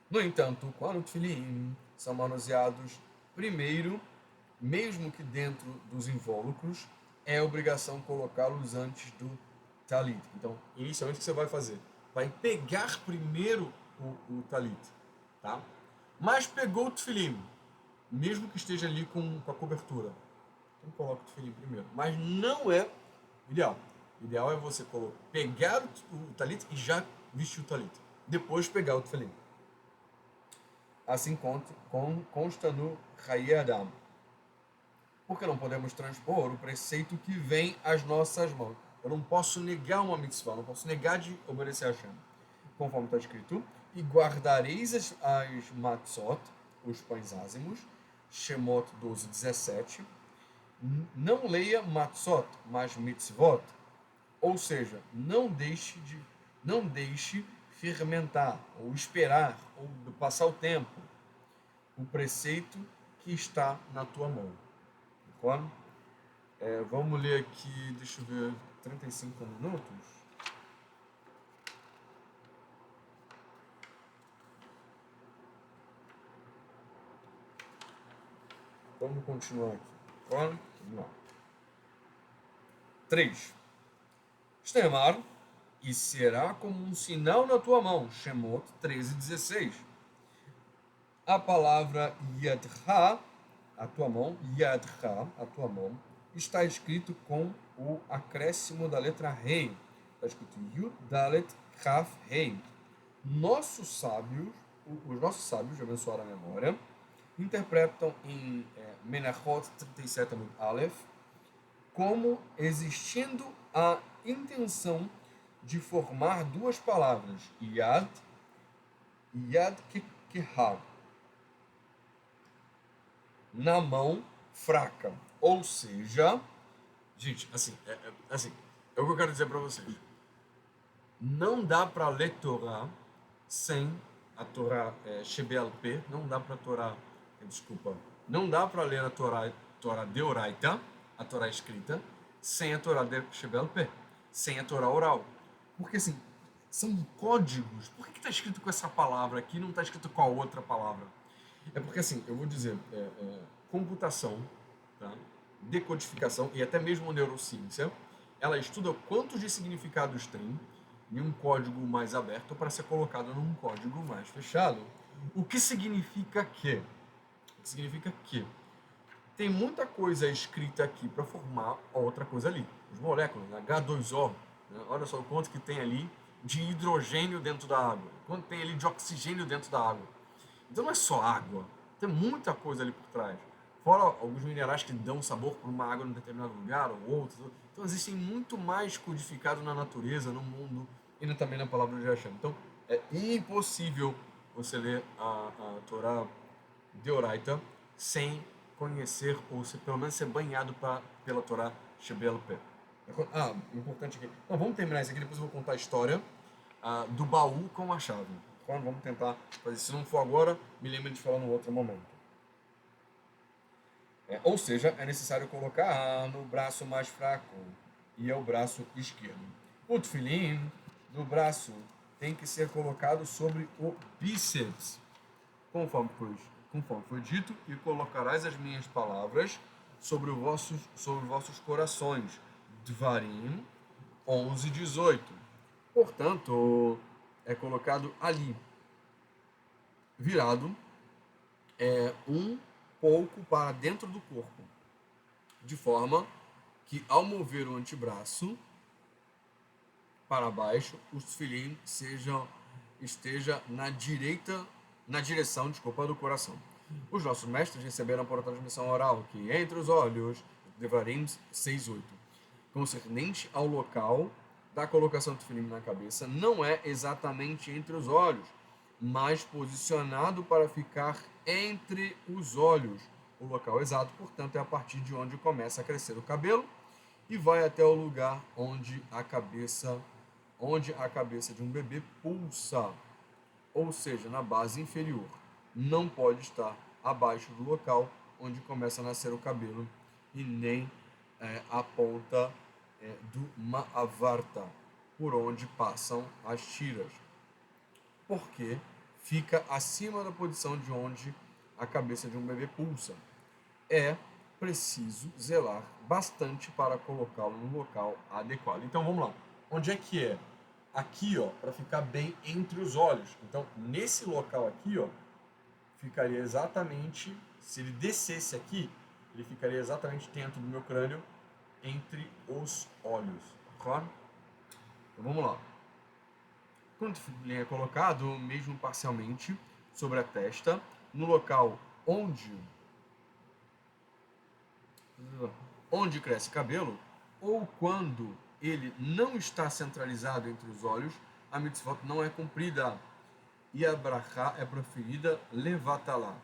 A: No entanto, quando os tefilim são manuseados primeiro, mesmo que dentro dos invólucros, é obrigação colocá-los antes do talit. Então, inicialmente o que você vai fazer? Vai pegar primeiro o talit, tá? mas pegou o tefilim, mesmo que esteja ali com a cobertura. Então coloca o tefilim primeiro. Mas não é ideal. O ideal é você pegar o talit e já vestir o talit. Depois pegar o tefilim. Assim consta no Chaye Adam. Porque não podemos transpor o preceito que vem às nossas mãos. Eu não posso negar uma mitzvah, não posso negar de obedecer a Hashem. Conforme está escrito, e guardareis as matzot, os pães ázimos, Shemot 12, 17. Não leia matzot, mas mitzvot. Ou seja, não deixe fermentar, ou esperar, ou passar o tempo, o preceito que está na tua mão. Claro? Vamos ler aqui, deixa eu ver, 35 minutos. Vamos continuar aqui. Claro? Vamos lá. 3. Estemar, e será como um sinal na tua mão. Shemot 13:16. A palavra Yadcha, a tua mão, Yadcha, a tua mão, está escrito com o acréscimo da letra Rei. Está escrito Yud Dalet Kaf Rei. Os nossos sábios, de abençoar a memória, interpretam em Menachot 37 Aleph como existindo a intenção de formar duas palavras, Yad Kehar, na mão fraca. Ou seja, gente, assim, é o que eu quero dizer para vocês. Não dá para ler Torá sem a Torá Shebel Peh, não dá para ler a Torá Deoraita, a Torá escrita, sem a Torá Shebel Peh, sem a Torá oral. Porque assim, são códigos. Por que está escrito com essa palavra aqui e não está escrito com a outra palavra? É porque assim, eu vou dizer, computação, tá? Decodificação e até mesmo neurociência, ela estuda quantos de significados tem em um código mais aberto para ser colocado num código mais fechado. O que significa que? Tem muita coisa escrita aqui para formar outra coisa ali. As moléculas, H2O, né? Olha só o quanto que tem ali de hidrogênio dentro da água, quanto tem ali de oxigênio dentro da água. Então não é só água, tem muita coisa ali por trás. Fora alguns minerais que dão sabor para uma água em um determinado lugar ou outro. Então existem muito mais codificado na natureza, no mundo e também na palavra de Hashem. Então é impossível você ler a Torá Deoraita sem conhecer ou pelo menos ser banhado pela Torá Shebel Peh. Importante aqui. Então vamos terminar isso aqui, depois eu vou contar a história do baú com a chave. Então vamos tentar fazer. Se não for agora, me lembre de falar no outro momento. Ou seja, é necessário colocar no braço mais fraco, e é o braço esquerdo. O tefilim do braço tem que ser colocado sobre o bíceps, conforme foi dito, e colocarás as minhas palavras sobre os vossos corações. Dvarim 11:18. Portanto, é colocado ali, virado um pouco para dentro do corpo, de forma que ao mover o antebraço para baixo, o tefilim esteja na direção do coração. Os nossos mestres receberam por transmissão oral que entre os olhos, Devarim 6:8, concernente ao local da colocação do tefilim na cabeça, não é exatamente entre os olhos, mas posicionado para ficar entre os olhos. O local exato, portanto, é a partir de onde começa a crescer o cabelo e vai até o lugar onde a cabeça de um bebê pulsa, ou seja, na base inferior. Não pode estar abaixo do local onde começa a nascer o cabelo e nem a ponta do Ma'avarta, por onde passam as tiras, porque fica acima da posição de onde a cabeça de um bebê pulsa. É preciso zelar bastante para colocá-lo no local adequado. Então vamos lá. Onde é que é? Aqui, ó, para ficar bem entre os olhos. Então, nesse local aqui, ó, ficaria exatamente, se ele descesse aqui, ele ficaria exatamente dentro do meu crânio, entre os olhos. Claro? Então vamos lá. Quando o tefilim é colocado, mesmo parcialmente, sobre a testa, no local onde cresce cabelo, ou quando ele não está centralizado entre os olhos, a mitzvot não é cumprida e a brachá é proferida levatalá.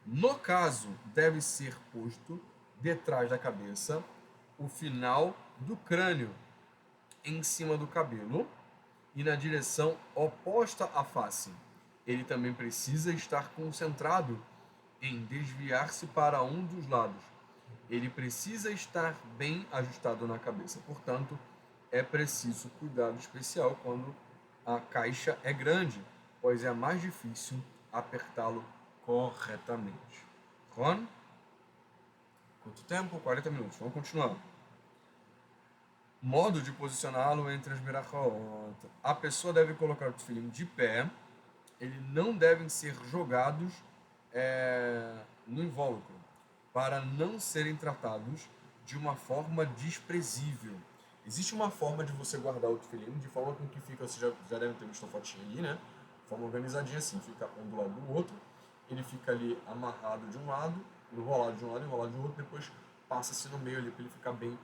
A: No caso, deve ser posto detrás da cabeça o final do crânio, em cima do cabelo e na direção oposta à face. Ele também precisa estar concentrado em desviar-se para um dos lados. Ele precisa estar bem ajustado na cabeça. Portanto, é preciso cuidado especial quando a caixa é grande, pois é mais difícil apertá-lo corretamente. Ron? Quanto tempo? 40 minutos. Vamos continuar. Modo de posicioná-lo entre as berachot. A pessoa deve colocar o tefilim de pé. Eles não devem ser jogados no invólucro, para não serem tratados de uma forma desprezível. Existe uma forma de você guardar o tefilim de forma com que fica, você já deve ter visto a fotinha ali, né? De forma organizadinha assim, fica um do lado do outro, ele fica ali amarrado de um lado, enrolado de um lado, enrolado de outro, depois passa-se no meio ali para ele ficar bem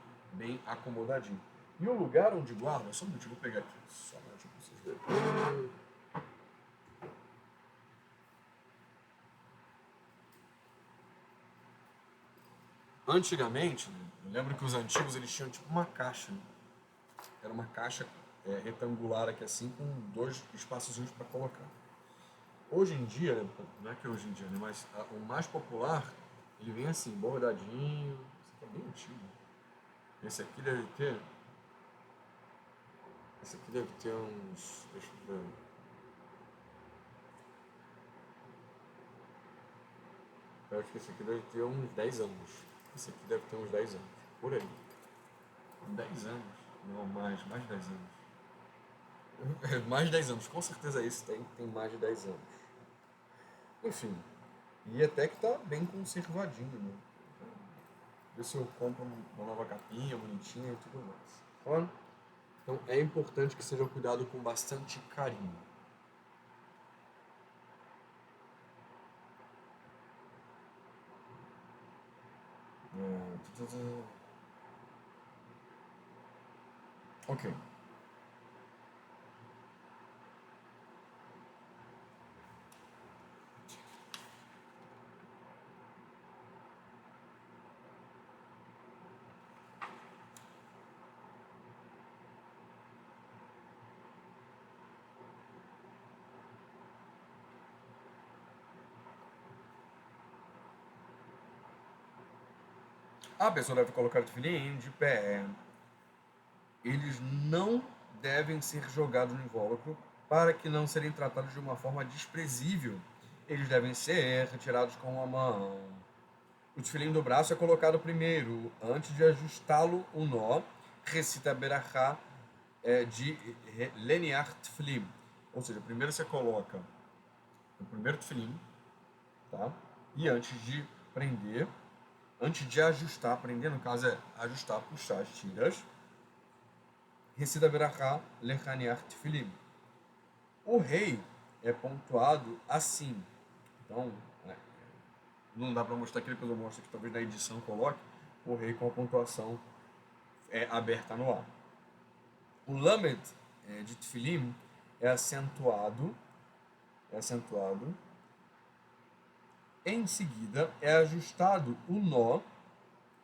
A: acomodadinho. E o lugar onde guarda, só um minutinho, vou pegar aqui, só um minutinho para vocês verem. Antigamente, né, eu lembro que os antigos eles tinham tipo uma caixa, né? Era uma caixa retangular aqui assim, com dois espaçozinhos para colocar. Hoje em dia, não é que hoje em dia, né, mas o mais popular, ele vem assim, bordadinho, esse aqui é bem antigo. Esse aqui deve ter, uns, deixa eu ver, eu acho que esse aqui deve ter uns 10 anos. Esse aqui deve ter uns 10 anos, por aí. 10 anos? Não, mais de 10 anos. Mais de 10 anos, com certeza isso tem mais de 10 anos. Enfim, e até que tá bem conservadinho, né? Ver se eu compro uma nova capinha, bonitinha e tudo mais. Tá? Então é importante que seja cuidado com bastante carinho. Ok. A pessoa deve colocar o tefilim de pé. Eles não devem ser jogados no invólucro para que não serem tratados de uma forma desprezível. Eles devem ser retirados com a mão. O tefilim do braço é colocado primeiro. Antes de ajustá-lo, o nó recita a berachá de Leniach Tfilim. Ou seja, primeiro você coloca o primeiro tefilim, tá? E antes de prender, antes de ajustar, prender no caso é ajustar, puxar as tiras, recita a berachá Lechaniach Tfilim. O rei é pontuado assim. Então, não dá para mostrar aqui, depois eu mostro que talvez na edição coloque o rei com a pontuação aberta no ar. O lamed de tefilim é acentuado. Em seguida, é ajustado o nó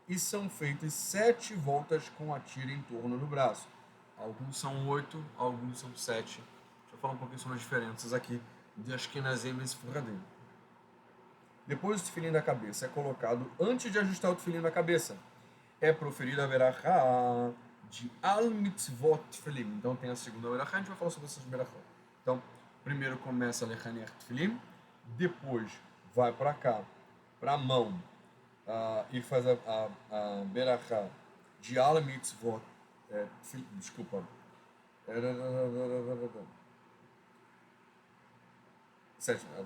A: e são feitas 7 voltas com a tira em torno do braço. Alguns são 8, alguns são 7. Deixa eu falar um pouquinho sobre as diferenças aqui de Ashkenazim e Sefaradim. Depois o tefilim da cabeça é colocado antes de ajustar o tefilim da cabeça. É proferida a berachá de al mitzvot tefilim. Então tem a segunda berachá, a gente vai falar sobre essas berachá. Então, primeiro começa a lechanech tefilim, depois vai para cá, para a mão, e faz a berachá de al mitzvot, desculpa,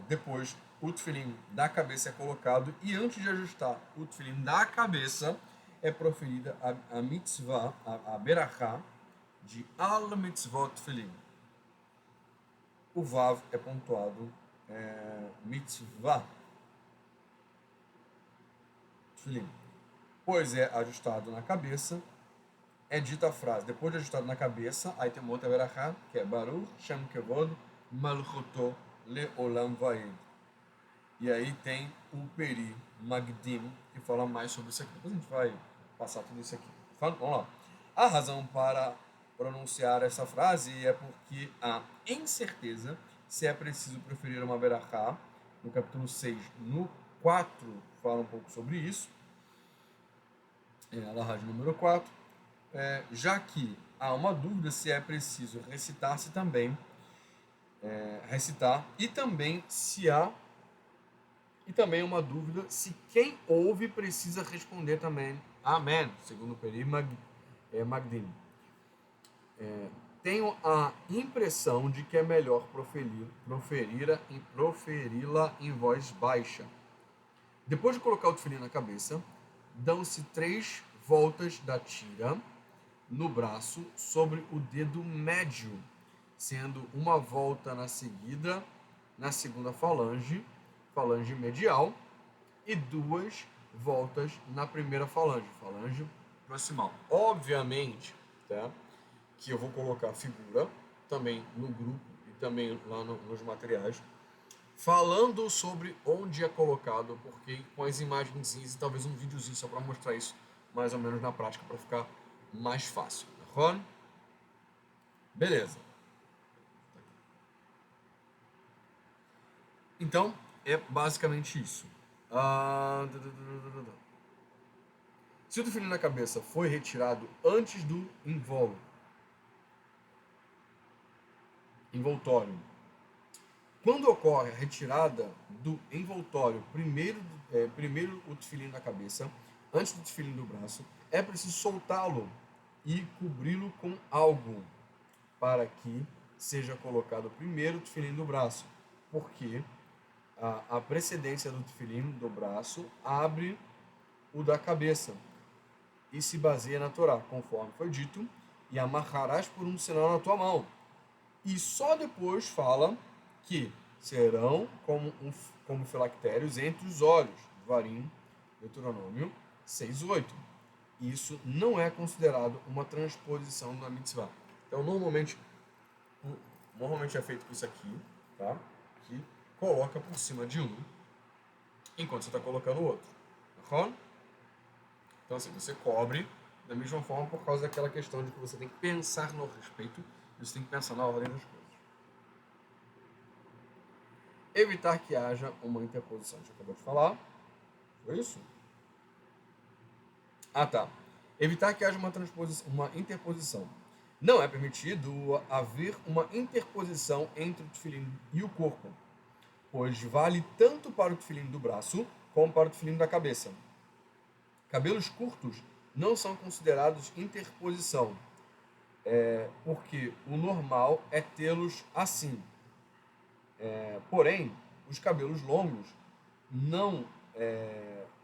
A: depois o tefilim da cabeça é colocado e antes de ajustar o tefilim da cabeça é proferida a mitzvah, a berachá de al mitzvot tefilim. O vav é pontuado mitzvah tefilim. Pois é ajustado na cabeça, é dita a frase. Depois de ajustado na cabeça, aí tem uma outra berachá, que é Baruch Shem Kevod Malchuto Leolam Vaed. E aí tem o Peri Magdim, que fala mais sobre isso aqui. Depois a gente vai passar tudo isso aqui. Vamos lá. A razão para pronunciar essa frase é porque há incerteza se é preciso preferir uma berachá. No capítulo 6, no 4, fala um pouco sobre isso. Alahá número 4. Já que há uma dúvida se é preciso recitar-se também, recitar, e também se há uma dúvida se quem ouve precisa responder também amém, segundo o Peri Magdim. Tenho a impressão de que é melhor proferi-la em voz baixa. Depois de colocar o tefilim na cabeça, dão-se 3 voltas da tira no braço sobre o dedo médio, sendo uma volta na segunda falange medial, e 2 voltas na primeira falange proximal. Obviamente, tá, que eu vou colocar a figura também no grupo e também lá nos materiais, falando sobre onde é colocado, porque com as imagens e talvez um videozinho só para mostrar isso mais ou menos na prática, para ficar mais fácil. Tá? Beleza. Então, é basicamente isso. Se o tefilim na cabeça foi retirado antes do envoltório, quando ocorre a retirada do envoltório, primeiro o tefilim na cabeça, antes do tefilim do braço, é preciso soltá-lo e cobri-lo com algo para que seja colocado primeiro o tefilim do braço, porque a precedência do tefilim do braço abre o da cabeça e se baseia na Torá, conforme foi dito, e amarrarás por um sinal na tua mão. E só depois fala que serão como filactérios entre os olhos, Varim, Deuteronômio 6:8. Isso não é considerado uma transposição da mitzvah. Então, normalmente é feito isso aqui, tá? Que coloca por cima de um, enquanto você está colocando o outro. Tá? Então, assim, você cobre da mesma forma por causa daquela questão de que você tem que pensar no respeito, você tem que pensar na ordem das coisas. Evitar que haja uma interposição. A gente acabou de falar. Foi isso? Ah, tá. Evitar que haja uma interposição. Não é permitido haver uma interposição entre o tefilim e o corpo, pois vale tanto para o tefilim do braço como para o tefilim da cabeça. Cabelos curtos não são considerados interposição, porque o normal é tê-los assim. Porém, os cabelos longos não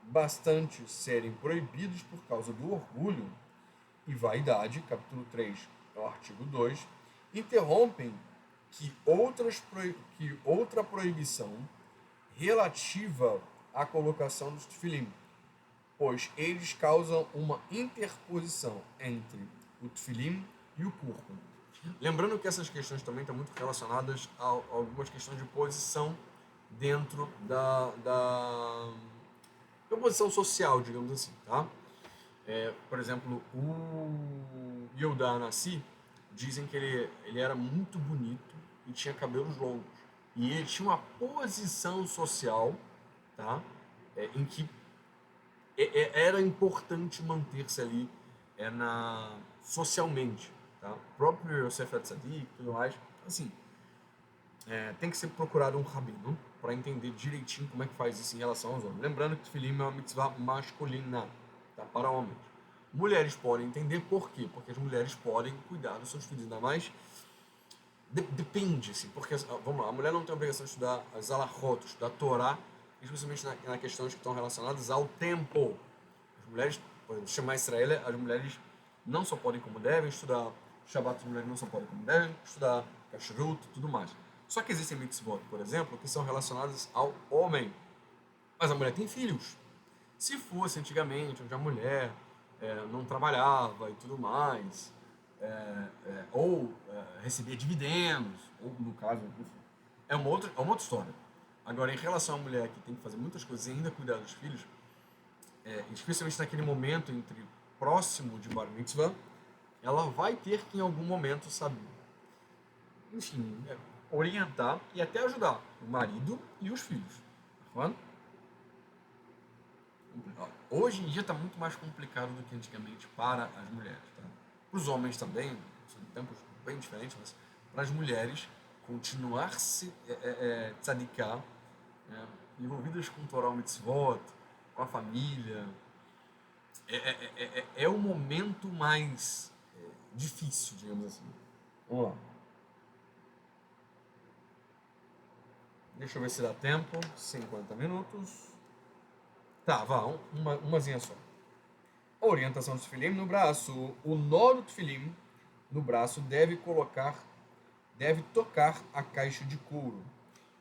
A: bastante serem proibidos por causa do orgulho e vaidade, capítulo 3, o artigo 2, interrompem que outra proibição relativa à colocação dos tefilim, pois eles causam uma interposição entre o tefilim e o corpo. Lembrando que essas questões também estão muito relacionadas a algumas questões de posição dentro da posição social, digamos assim, tá? Por exemplo, o Yehuda Anassi, dizem que ele era muito bonito e tinha cabelos longos. E ele tinha uma posição social, tá? Em que era importante manter-se ali socialmente. Tá? O próprio Yosef Atzadik e tudo mais. Assim, tem que ser procurado um rabino para entender direitinho como é que faz isso em relação aos homens. Lembrando que o tefilim é uma mitzvah masculina, tá? Para homens. Mulheres podem entender por quê? Porque as mulheres podem cuidar dos seus filhos, ainda mais Depende, assim, porque, vamos lá, a mulher não tem obrigação de estudar as alahot, estudar a Torá, especialmente na questões que estão relacionadas ao tempo. As mulheres, por exemplo, chamar Israel, as mulheres não só podem como devem estudar, Shabbat as mulheres não só podem como devem estudar, Kashrut, tudo mais. Só que existem mitzvot, por exemplo, que são relacionadas ao homem, mas a mulher tem filhos. Se fosse antigamente, onde a mulher não trabalhava e tudo mais, ou recebia dividendos, ou no caso, enfim, é uma outra história. Agora, em relação à mulher que tem que fazer muitas coisas e ainda cuidar dos filhos, especialmente naquele momento entre próximo de Bar Mitzvah, ela vai ter que em algum momento saber, enfim, orientar e até ajudar o marido e os filhos. Tá falando? Hoje em dia está muito mais complicado do que antigamente para as mulheres. Tá? Para os homens também, são tempos bem diferentes, mas para as mulheres continuar se tzadiká, envolvidas com Torah Mitzvot, com a família, é o momento mais difícil, digamos assim. Vamos lá. Deixa eu ver se dá tempo. 50 minutos. Tá, vá, umazinha só. A orientação do tefilim no braço. O nó do tefilim no braço deve tocar a caixa de couro,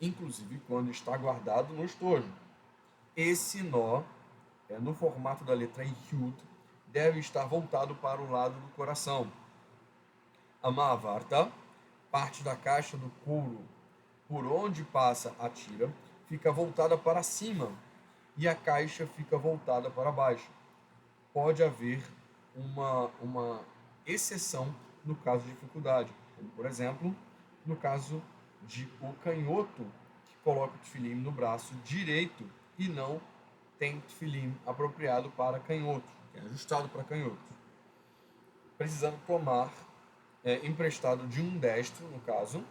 A: inclusive quando está guardado no estojo. Esse nó, no formato da letra Yud, deve estar voltado para o lado do coração. A Mahavarta, parte da caixa do couro por onde passa a tira, fica voltada para cima e a caixa fica voltada para baixo. Pode haver uma exceção no caso de dificuldade, como, por exemplo, no caso de o canhoto que coloca o tefilim no braço direito e não tem tefilim apropriado para canhoto, que é ajustado para canhoto, precisando tomar emprestado de um destro, no caso,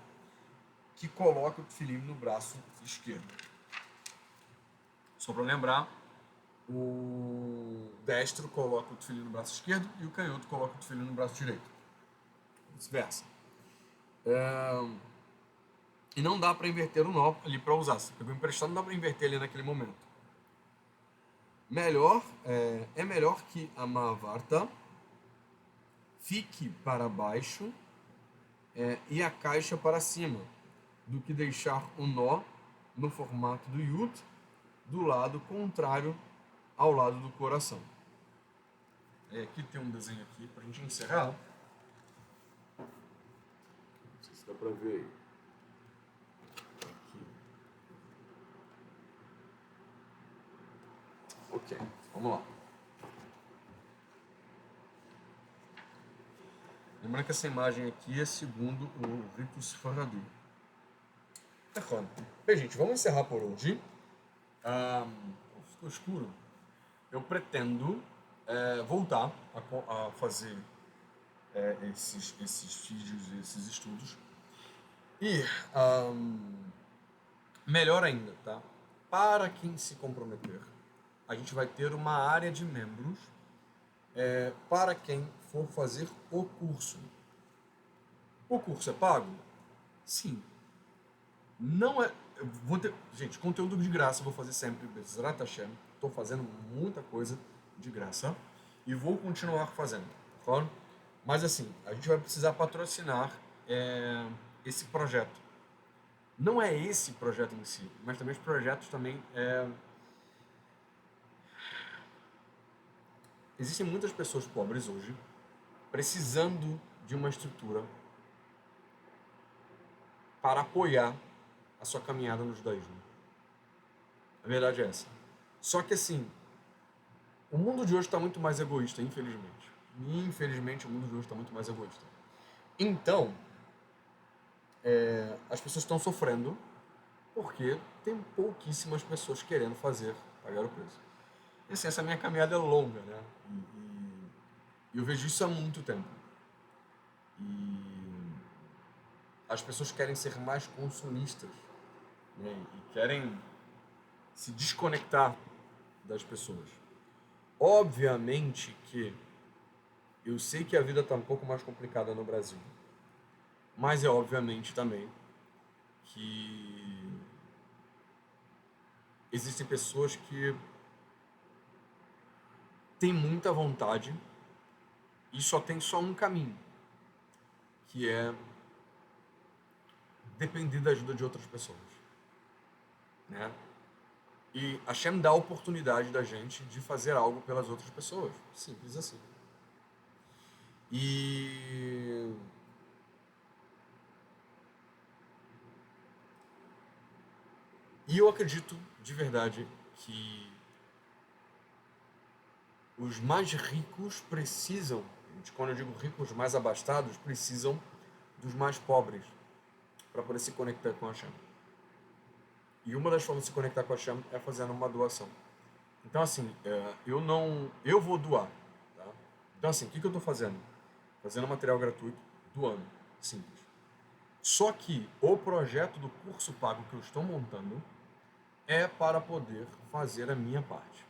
A: que coloca o tefilim no braço esquerdo. Só para lembrar, o destro coloca o tefilim no braço esquerdo e o canhoto coloca o tefilim no braço direito. Vice-versa. E não dá para inverter o nó ali para usar. Se pegou emprestado, não dá para inverter ali naquele momento. É melhor que a Mahavarta fique para baixo e a caixa para cima, do que deixar o nó no formato do Yud do lado contrário ao lado do coração. Aqui tem um desenho aqui para a gente encerrar. Não sei se dá para ver aí. Aqui. Ok, vamos lá. Lembrando que essa imagem aqui é segundo o rito Sfaradi. Bem, gente, vamos encerrar por hoje. Ficou escuro. Eu pretendo voltar a fazer esses vídeos, esses estudos. E, melhor ainda, tá? Para quem se comprometer, a gente vai ter uma área de membros para quem for fazer o curso. O curso é pago? Sim. Não é... gente, conteúdo de graça eu vou fazer sempre. Bezrat Hashem. Estou fazendo muita coisa de graça e vou continuar fazendo, tá claro? Mas assim, a gente vai precisar patrocinar esse projeto. Não é esse projeto em si, mas também os projetos também existem muitas pessoas pobres hoje precisando de uma estrutura para apoiar a sua caminhada no judaísmo. A verdade é essa. Só que assim, o mundo de hoje está muito mais egoísta, infelizmente. Infelizmente, o mundo de hoje está muito mais egoísta. Então, as pessoas estão sofrendo porque tem pouquíssimas pessoas querendo pagar o preço. E assim, essa minha caminhada é longa, né? E eu vejo isso há muito tempo. E as pessoas querem ser mais consumistas, né? E querem se desconectar das pessoas. Obviamente que eu sei que a vida está um pouco mais complicada no Brasil, Mas é obviamente também que existem pessoas que têm muita vontade e tem só um caminho, que é depender da ajuda de outras pessoas, né? E a Hashem dá a oportunidade da gente de fazer algo pelas outras pessoas, simples assim. E eu acredito de verdade que os mais ricos precisam, quando eu digo ricos, mais abastados, precisam dos mais pobres para poder se conectar com a Hashem. E uma das formas de se conectar com a Hashem é fazendo uma doação. Então, assim, eu vou doar. Tá? Então, assim, o que eu estou fazendo? Fazendo material gratuito, doando. Simples. Só que o projeto do curso pago que eu estou montando é para poder fazer a minha parte.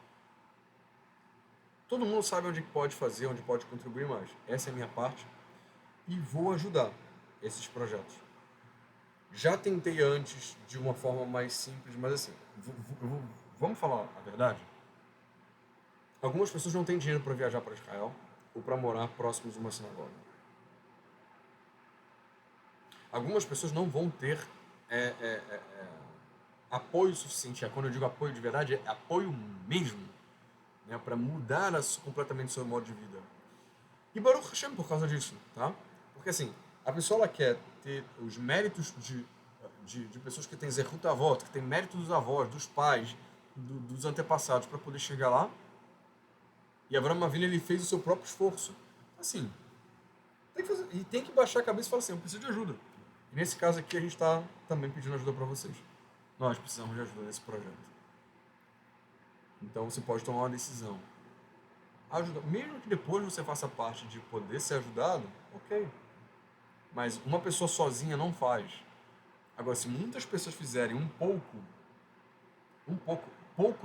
A: Todo mundo sabe onde pode fazer, onde pode contribuir mais. Essa é a minha parte e vou ajudar esses projetos. Já tentei antes de uma forma mais simples, mas assim, vamos falar a verdade? Algumas pessoas não têm dinheiro para viajar para Israel ou para morar próximos de uma sinagoga. Algumas pessoas não vão ter apoio suficiente. Quando eu digo apoio de verdade, é apoio mesmo, né, para mudar completamente o seu modo de vida. E Baruch Hashem por causa disso, tá? Porque assim, a pessoa ela quer ter os méritos de pessoas que têm Zehut Avot, que têm mérito dos avós, dos pais, dos antepassados, para poder chegar lá. E Avraham Avinu, ele fez o seu próprio esforço. Assim, tem que baixar a cabeça e falar assim, eu preciso de ajuda. E nesse caso aqui, a gente está também pedindo ajuda para vocês. Nós precisamos de ajuda nesse projeto. Então você pode tomar uma decisão. Ajuda. Mesmo que depois você faça parte de poder ser ajudado, ok. Mas uma pessoa sozinha não faz. Agora, se muitas pessoas fizerem pouco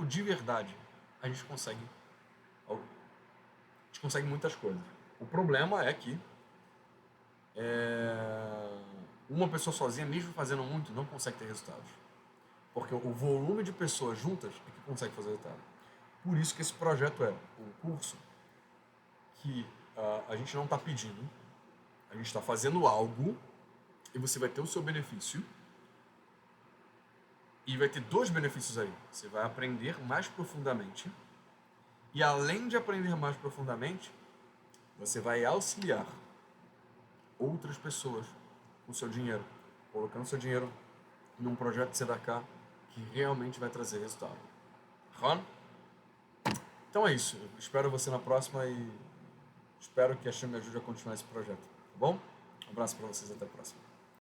A: de verdade, a gente consegue muitas coisas. O problema é que uma pessoa sozinha, mesmo fazendo muito, não consegue ter resultados. Porque o volume de pessoas juntas é que consegue fazer resultado. Por isso que esse projeto é um curso que a gente não está pedindo, a gente está fazendo algo e você vai ter o seu benefício. E vai ter dois benefícios aí. Você vai aprender mais profundamente. E além de aprender mais profundamente, você vai auxiliar outras pessoas com o seu dinheiro, colocando seu dinheiro num projeto de Tzedakah que realmente vai trazer resultado. Ron? Então é isso. Eu espero você na próxima e espero que a Hashem me ajude a continuar esse projeto. Tá bom? Um abraço para vocês, até a próxima.